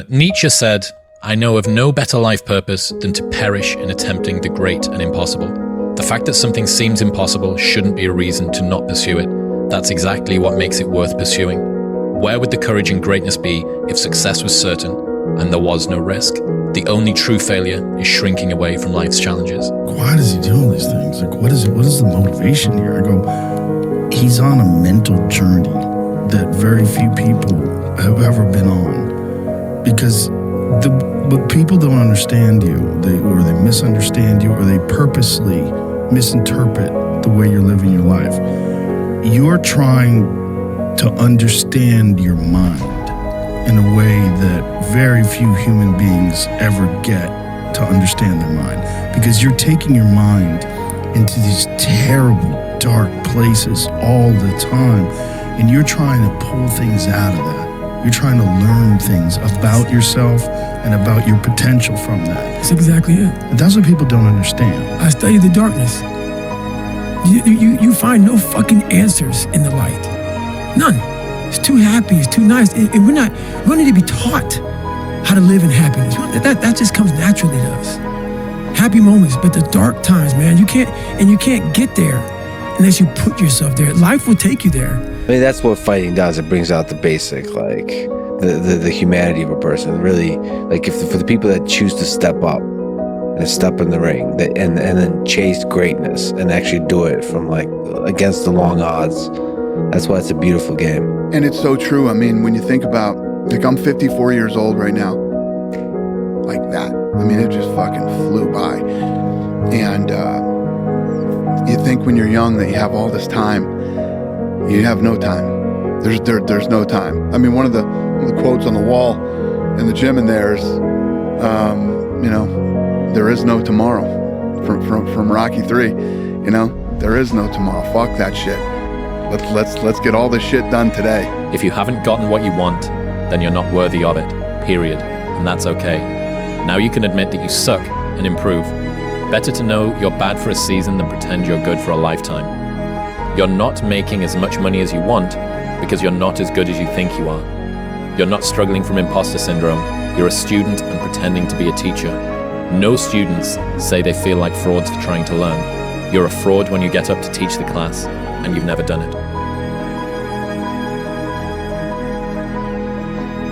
Nietzsche said, "I know of no better life purpose than to perish in attempting the great and impossible." The fact that something seems impossible shouldn't be a reason to not pursue it. That's exactly what makes it worth pursuing. Where would the courage and greatness be if success was certain and there was no risk? The only true failure is shrinking away from life's challenges. Why does he do all these things? Like, what is the motivation here? I go, he's on a mental journey that very few people have ever been on. Because but people don't understand you, or they misunderstand you, or they purposely misinterpret the way you're living your life. You're trying to understand your mind in a way that very few human beings ever get to understand their mind, because you're taking your mind into these terrible, dark places all the time, and you're trying to pull things out of that. You're trying to learn things about yourself and about your potential from that. That's exactly it. And that's what people don't understand. I study the darkness. You find no fucking answers in the light. None. It's too happy, it's too nice. And we don't need to be taught how to live in happiness. That just comes naturally to us. Happy moments, but the dark times, man, you can't get there unless you put yourself there. Life will take you there. I mean, that's what fighting does. It brings out the basic, like the humanity of a person. Really, like for the people that choose to step up and step in the ring, and then chase greatness and actually do it from like against the long odds. That's why it's a beautiful game. And it's so true. I mean, when you think about, like, I'm 54 years old right now, like that. I mean, it just fucking flew by. And you think when you're young that you have all this time. You have no time. There's no time. I mean, one of the quotes on the wall in the gym in there is, there is no tomorrow, from Rocky 3. There is no tomorrow. Fuck that shit. Let's get all this shit done today. If you haven't gotten what you want, then you're not worthy of it, period. And that's okay. Now you can admit that you suck and improve. Better to know you're bad for a season than pretend you're good for a lifetime. You're not making as much money as you want because you're not as good as you think you are. You're not struggling from imposter syndrome. You're a student and pretending to be a teacher. No students say they feel like frauds for trying to learn. You're a fraud when you get up to teach the class and you've never done it.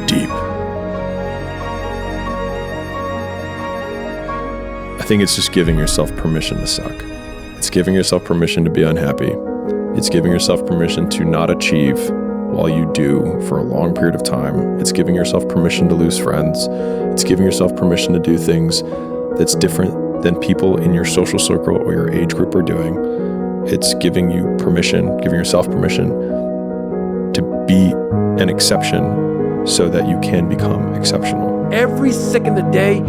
Deep. I think it's just giving yourself permission to suck. It's giving yourself permission to be unhappy. It's giving yourself permission to not achieve while you do for a long period of time. It's giving yourself permission to lose friends. It's giving yourself permission to do things that's different than people in your social circle or your age group are doing. It's giving yourself permission to be an exception so that you can become exceptional. Every second of the day,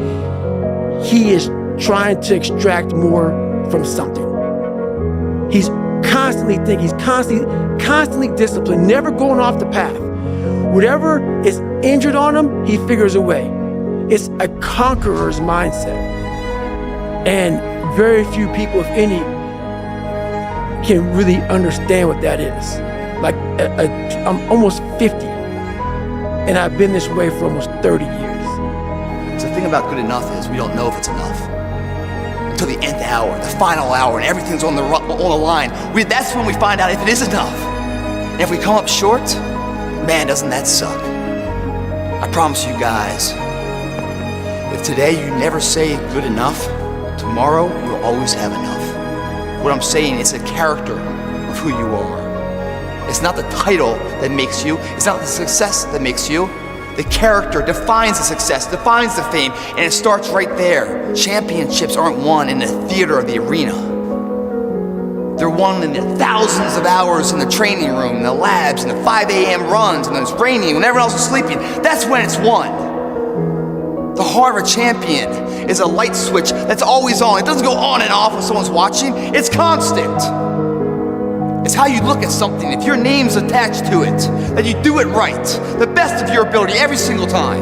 he is trying to extract more from something. He's constantly thinking, he's constantly disciplined, never going off the path. Whatever is injured on him, he figures a way. It's a conqueror's mindset. And very few people, if any, can really understand what that is. Like, I'm almost 50, and I've been this way for almost 30 years. So the thing about good enough is we don't know if it's enough. Until the nth hour, the final hour, and everything's on the line. That's when we find out if it is enough. And if we come up short, man, doesn't that suck. I promise you guys, if today you never say good enough, tomorrow you'll always have enough. What I'm saying is a character of who you are. It's not the title that makes you, it's not the success that makes you. The character defines the success, defines the fame, and it starts right there. Championships aren't won in the theater or the arena. They're won in the thousands of hours in the training room, in the labs, in the 5 a.m. runs, and it's raining, when everyone else is sleeping. That's when it's won. The heart of a champion is a light switch that's always on. It doesn't go on and off when someone's watching. It's constant. It's how you look at something. If your name's attached to it, that you do it right, the best of your ability every single time.